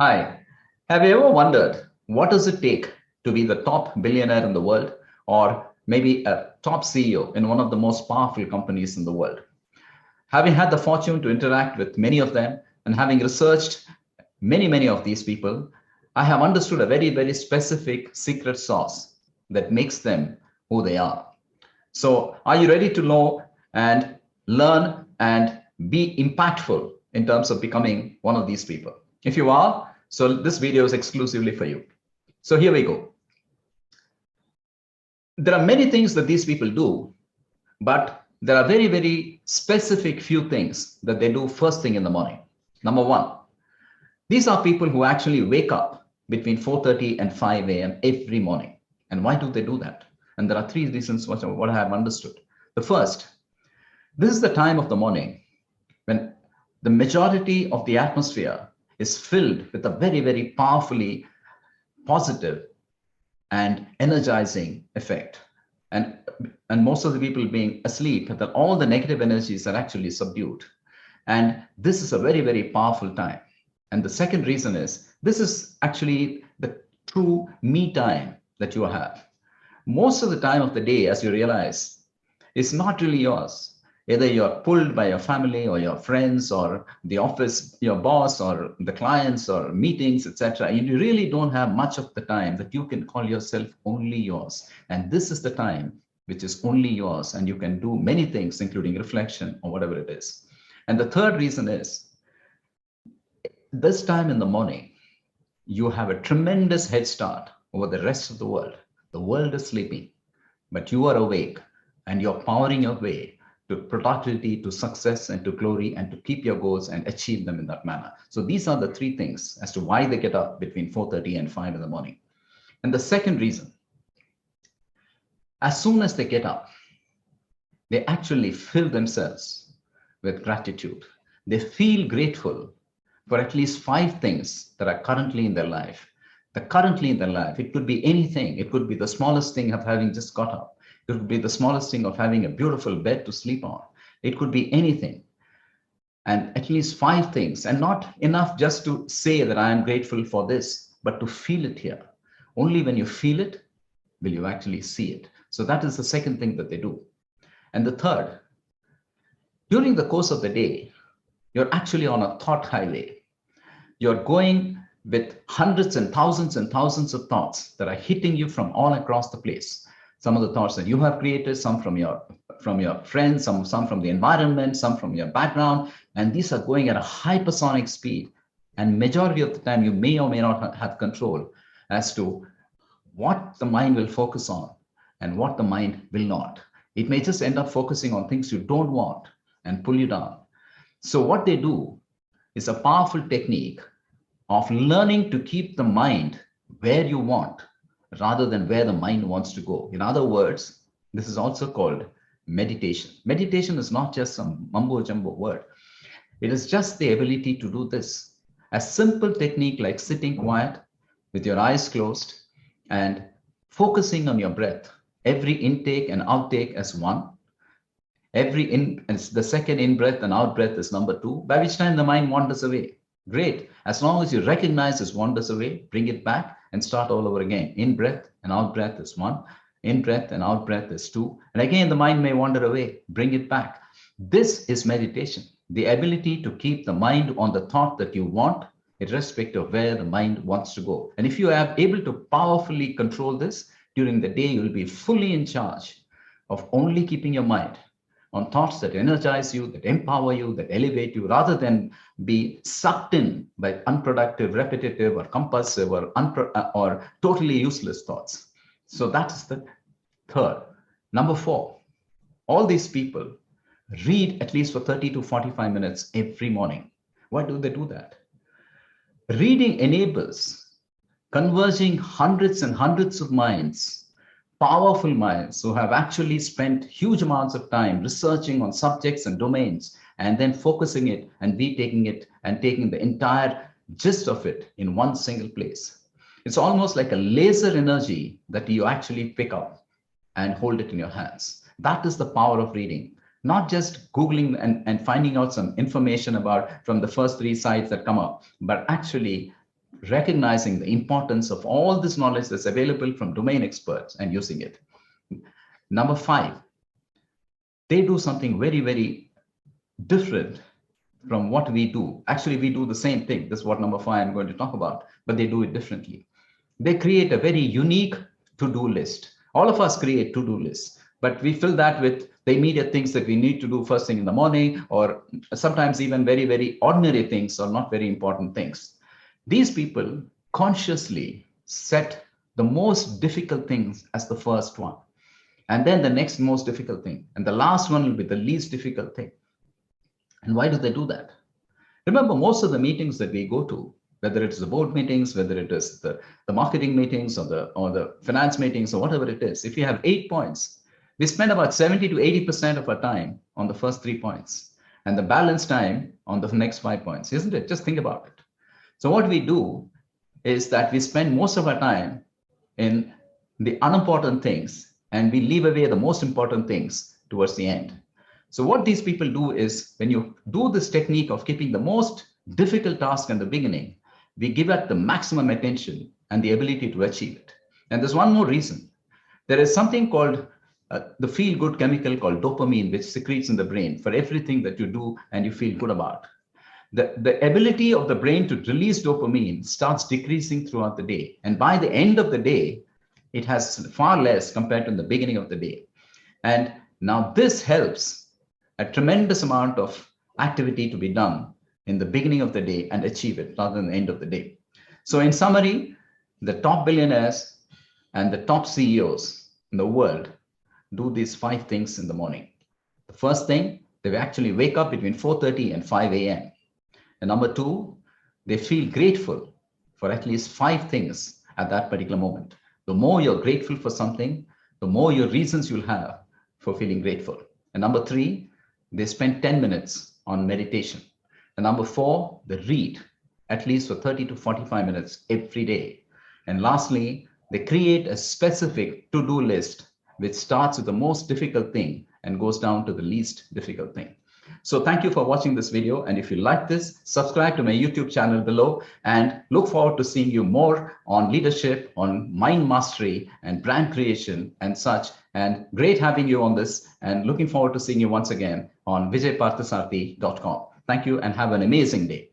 Hi, have you ever wondered what does it take to be the top billionaire in the world or maybe a top CEO in one of the most powerful companies in the world? Having had the fortune to interact with many of them and having researched many of these people, I have understood a very specific secret sauce that makes them who they are. So are you ready to know and learn and be impactful in terms of becoming one of these people? If you are, so this video is exclusively for you. So here we go. There are many things that these people do, but there are very specific few things that they do first thing in the morning. Number one, these are people who actually wake up between 4:30 and 5 a.m. every morning. And why do they do that? And there are three reasons what I have understood. The first, this is the time of the morning when the majority of the atmosphere is filled with a very powerfully positive and energizing effect. And most of the people being asleep, that all the negative energies are actually subdued. And this is a very powerful time. And the second reason is this is actually the true me time that you have. Most of the time of the day, as you realize, is not really yours. Either you're pulled by your family or your friends or the office, your boss or the clients or meetings, etc. And you really don't have much of the time that you can call yourself only yours. And this is the time which is only yours, and you can do many things, including reflection or whatever it is. And the third reason is this time in the morning, you have a tremendous head start over the rest of the world. The world is sleeping, but you are awake and you're powering your way to productivity, to success, and to glory, and to keep your goals and achieve them in that manner. So these are the three things as to why they get up between 4:30 and 5 in the morning. And the second reason, as soon as they get up, they actually fill themselves with gratitude. They feel grateful for at least 5 things that are currently in their life. Currently in their life, it could be anything. It could be the smallest thing of having just got up. It could be the smallest thing of having a beautiful bed to sleep on. It could be anything. And at least 5 things, and not enough just to say that I am grateful for this, but to feel it here. Only when you feel it, will you actually see it. So that is the second thing that they do. And the third, during the course of the day, you're actually on a thought highway. You're going with hundreds and thousands of thoughts that are hitting you from all across the place. Some of the thoughts that you have created, some from your friends, some from the environment, some from your background, and these are going at a hypersonic speed. And majority of the time, you may or may not have control as to what the mind will focus on and what the mind will not. It may just end up focusing on things you don't want and pull you down. So what they do is a powerful technique of learning to keep the mind where you want rather than where the mind wants to go. In other words, this is also called meditation. Meditation is not just some mumbo jumbo word. It is just the ability to do this. A simple technique like sitting quiet with your eyes closed and focusing on your breath. Every intake and outtake as one. The second in breath and out breath is number 2, by which time the mind wanders away. Great. As long as you recognize this wanders away, bring it back and start all over again. In breath and out breath is 1. In breath and out breath is 2. And again, the mind may wander away. Bring it back. This is meditation. The ability to keep the mind on the thought that you want, irrespective of where the mind wants to go. And if you are able to powerfully control this during the day, you'll be fully in charge of only keeping your mind on thoughts that energize you, that empower you, that elevate you, rather than be sucked in by unproductive, repetitive, or compulsive, or totally useless thoughts. So that's the third. Number 4, all these people read at least for 30 to 45 minutes every morning. Why do they do that? Reading enables converging hundreds and hundreds of minds, powerful minds who have actually spent huge amounts of time researching on subjects and domains, and then focusing it and taking it and taking the entire gist of it in one single place. It's almost like a laser energy that you actually pick up and hold it in your hands. That is the power of reading. Not just Googling and finding out some information about from the first 3 sites that come up, but actually recognizing the importance of all this knowledge that's available from domain experts and using it. Number 5, they do something very, very different from what we do. Actually, we do the same thing. This is what number 5 I'm going to talk about, but they do it differently. They create a very unique to-do list. All of us create to-do lists, but we fill that with the immediate things that we need to do first thing in the morning, or sometimes even very, very ordinary things or not very important things. These people consciously set the most difficult things as the first one, and then the next most difficult thing, and the last one will be the least difficult thing. And why do they do that? Remember, most of the meetings that we go to, whether it's the board meetings, whether it is the marketing meetings or the finance meetings or whatever it is, if you have 8 points, we spend about 70 to 80% of our time on the first 3 points and the balance time on the next 5 points, isn't it? Just think about it. So what we do is that we spend most of our time in the unimportant things and we leave away the most important things towards the end. So what these people do is, when you do this technique of keeping the most difficult task in the beginning, we give it the maximum attention and the ability to achieve it. And there's one more reason. There is something called the feel-good chemical called dopamine, which secretes in the brain for everything that you do and you feel good about. The ability of the brain to release dopamine starts decreasing throughout the day. And by the end of the day, it has far less compared to the beginning of the day. And now this helps a tremendous amount of activity to be done in the beginning of the day and achieve it rather than the end of the day. So in summary, the top billionaires and the top CEOs in the world do these 5 things in the morning. The first thing, they actually wake up between 4:30 and 5 a.m. And number 2, they feel grateful for at least 5 things at that particular moment. The more you're grateful for something, the more your reasons you'll have for feeling grateful. And number 3, they spend 10 minutes on meditation. And number 4, they read at least for 30 to 45 minutes every day. And lastly, they create a specific to-do list which starts with the most difficult thing and goes down to the least difficult thing. So thank you for watching this video. And if you like this, subscribe to my YouTube channel below and look forward to seeing you more on leadership, on mind mastery and brand creation and such. And great having you on this, and looking forward to seeing you once again on vijayparthasarathi.com. Thank you and have an amazing day.